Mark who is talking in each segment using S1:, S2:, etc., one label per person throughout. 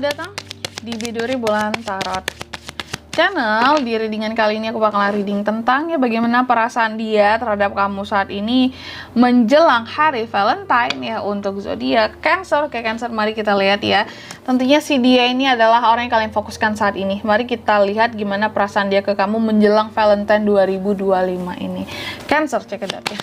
S1: datang di Biduri Bulan Tarot Channel. Di readingan kali ini aku bakalan reading tentang bagaimana perasaan dia terhadap kamu saat ini menjelang hari Valentine untuk zodiak Cancer. Oke Cancer, mari kita lihat ya. Tentunya si dia ini adalah orang yang kalian fokuskan saat ini. Mari kita lihat gimana perasaan dia ke kamu menjelang Valentine 2025 ini. Cancer, check it out ya.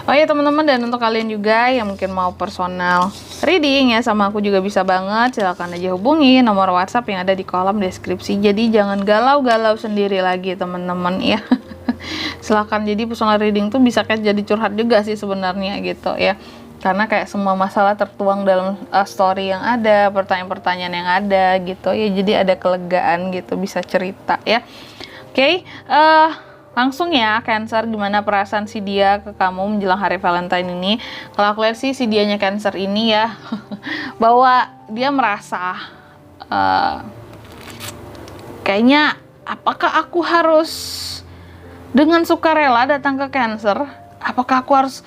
S1: Oh ya teman-teman, dan untuk kalian juga yang mungkin mau personal reading sama aku juga bisa banget. Silahkan aja hubungi nomor WhatsApp yang ada di kolom deskripsi. Jadi jangan galau-galau sendiri lagi teman-teman ya. Silahkan, jadi personal reading tuh bisa kayak jadi curhat juga sih sebenarnya gitu ya. Karena kayak semua masalah tertuang dalam story yang ada, pertanyaan-pertanyaan yang ada gitu ya. Jadi ada kelegaan gitu, bisa cerita ya. Oke, langsung ya Cancer, gimana perasaan si dia ke kamu menjelang hari Valentine ini. Kalau aku lihat sih si dianya Cancer ini ya bahwa dia merasa kayaknya apakah aku harus dengan sukarela datang ke Cancer? Apakah aku harus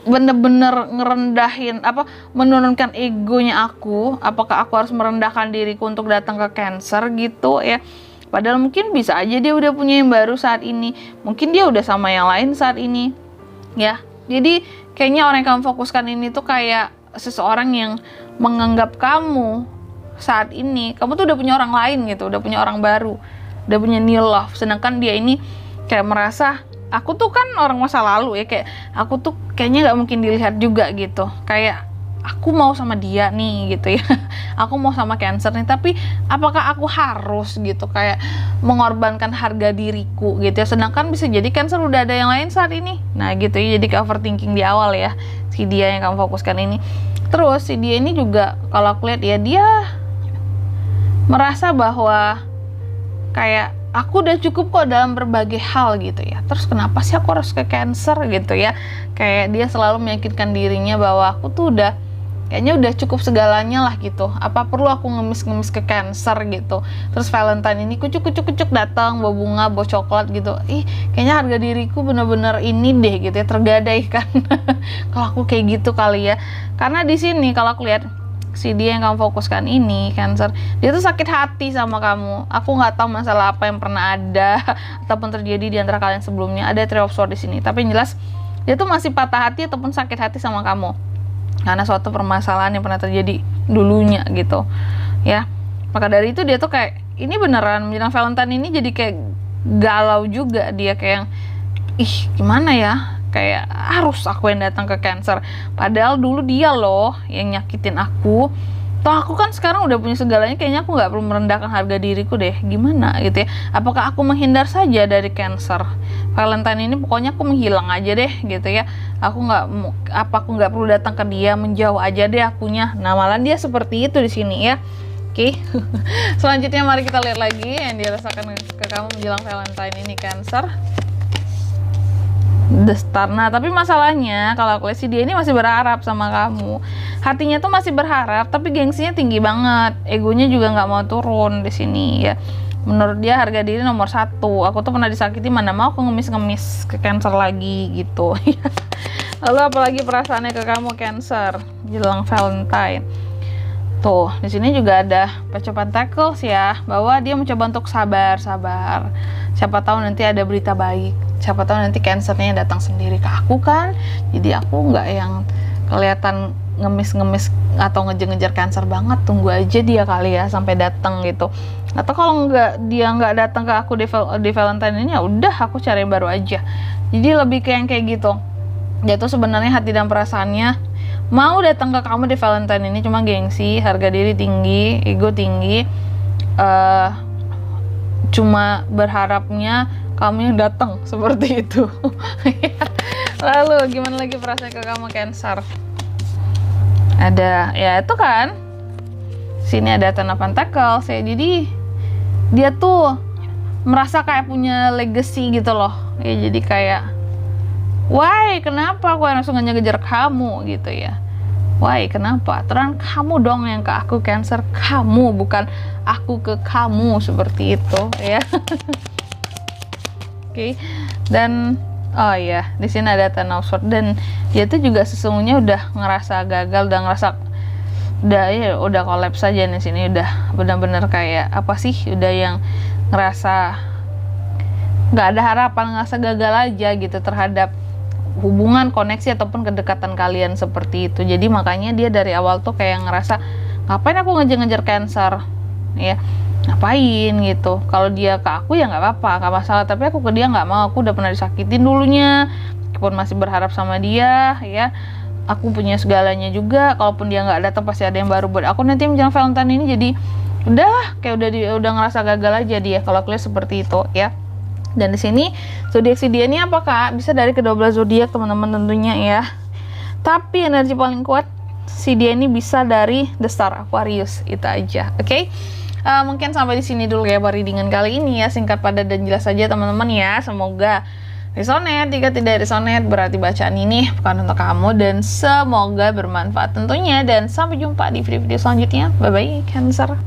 S1: bener-bener ngerendahin menurunkan egonya aku? Apakah aku harus merendahkan diriku untuk datang ke Cancer gitu ya? Padahal mungkin bisa aja dia udah punya yang baru saat ini. Mungkin dia udah sama yang lain saat ini. Ya, jadi kayaknya orang yang kamu fokuskan ini tuh kayak seseorang yang menganggap kamu saat ini, kamu tuh udah punya orang lain gitu, udah punya orang baru, udah punya new love. Sedangkan dia ini kayak merasa, aku tuh kan orang masa lalu ya, kayak aku tuh kayaknya gak mungkin dilihat juga gitu. Kayak aku mau sama dia nih gitu ya. Aku mau sama Cancer nih, tapi apakah aku harus gitu kayak mengorbankan harga diriku gitu ya. Sedangkan bisa jadi Cancer udah ada yang lain saat ini. Nah gitu ya, jadi overthinking di awal ya si dia yang kamu fokuskan ini. Terus si dia ini juga kalau aku lihat ya, dia merasa bahwa kayak aku udah cukup kok dalam berbagai hal gitu ya. Terus kenapa sih aku harus ke Cancer gitu ya. Kayak dia selalu meyakinkan dirinya bahwa aku tuh kayaknya udah cukup segalanya lah gitu. Apa perlu aku ngemis-ngemis ke Cancer gitu. Terus Valentine ini kucuk datang, bawa bunga, bawa coklat gitu. Kayaknya harga diriku bener-bener ini deh gitu ya, tergadaikan. Kalau aku kayak gitu kali ya. Karena di sini kalau aku lihat si dia yang kamu fokuskan ini Cancer, dia tuh sakit hati sama kamu. Aku nggak tahu masalah apa yang pernah ada ataupun terjadi di antara kalian sebelumnya. Ada Three of Swords di sini, tapi yang jelas dia tuh masih patah hati ataupun sakit hati sama kamu karena suatu permasalahan yang pernah terjadi dulunya gitu ya. Maka dari itu dia tuh kayak ini beneran menjelang Valentine ini jadi kayak galau juga. Dia kayak gimana ya, kayak harus aku yang datang ke Cancer, padahal dulu dia loh yang nyakitin aku. Toh aku kan sekarang udah punya segalanya, kayaknya aku nggak perlu merendahkan harga diriku deh. Gimana gitu ya, apakah aku menghindar saja dari Cancer? Valentine ini pokoknya aku menghilang aja deh gitu ya. Aku nggak perlu datang ke dia, menjauh aja deh akunya. Nah malah dia seperti itu di sini ya. Oke. Selanjutnya mari kita lihat lagi yang dirasakan ke kamu menjelang Valentine ini Cancer. The Star. Nah tapi masalahnya kalau aku lihat si dia ini masih berharap sama kamu. Hatinya tuh masih berharap, tapi gengsinya tinggi banget. Egonya juga nggak mau turun di sini ya. Menurut dia harga diri nomor 1. Aku tuh pernah disakiti, mana mau aku ngemis-ngemis ke Cancer lagi gitu. Lalu apalagi perasaannya ke kamu Cancer jelang Valentine. Tuh di sini juga ada Page of Pentacles ya, bahwa dia mencoba untuk sabar. Siapa tahu nanti ada berita baik. Siapa tahu nanti Cancernya datang sendiri ke aku kan. Jadi aku nggak yang kelihatan ngemis-ngemis atau ngejar-ngejar Cancer banget. Tunggu aja dia kali ya sampai datang gitu. Atau kalau dia nggak datang ke aku di Valentine ini, ya udah aku cari yang baru aja. Jadi lebih kayak gitu. Dia tuh sebenarnya hati dan perasaannya mau datang ke kamu di Valentine ini cuma gengsi, harga diri tinggi, ego tinggi. Cuma berharapnya kamu yang datang seperti itu. Lalu gimana lagi perasaan ke kamu Cancer? Ada ya itu kan, sini ada Ten of Pentacles ya. Jadi dia tuh merasa kayak punya legacy gitu loh ya. Jadi kayak why kenapa aku langsung ngejar kamu gitu ya. Why? Kenapa? Terang kamu dong yang ke aku Cancer, kamu, bukan aku ke kamu, seperti itu ya. Oke. Dan oh ya, di sini ada Ten of Swords, dan dia tuh juga sesungguhnya udah ngerasa gagal, udah ngerasa udah kolaps aja di sini, udah benar-benar kayak apa sih, udah yang ngerasa nggak ada harapan, ngerasa gagal aja gitu terhadap hubungan, koneksi ataupun kedekatan kalian seperti itu. Jadi makanya dia dari awal tuh kayak ngerasa, ngapain aku ngejar-ngejar Cancer ya, ngapain gitu. Kalau dia ke aku ya nggak apa-apa, nggak masalah, tapi aku ke dia nggak mau. Aku udah pernah disakitin dulunya, meskipun masih berharap sama dia ya. Aku punya segalanya juga, kalaupun dia nggak datang pasti ada yang baru buat aku nanti menjelang Valentine ini. Jadi udah kayak udah ngerasa gagal aja dia, kalau aku lihat seperti itu ya. Dan di sini zodiak si dia ini apa Kak? Bisa dari kedua zodiak teman-teman tentunya ya. Tapi energi paling kuat si dia ini bisa dari The Star Aquarius, itu aja. Oke? Mungkin sampai di sini dulu ya readingan kali ini ya, singkat padat dan jelas saja teman-teman ya. Semoga resonate. Jika tidak resonate berarti bacaan ini bukan untuk kamu, dan semoga bermanfaat tentunya. Dan sampai jumpa di video-video selanjutnya. Bye bye Cancer.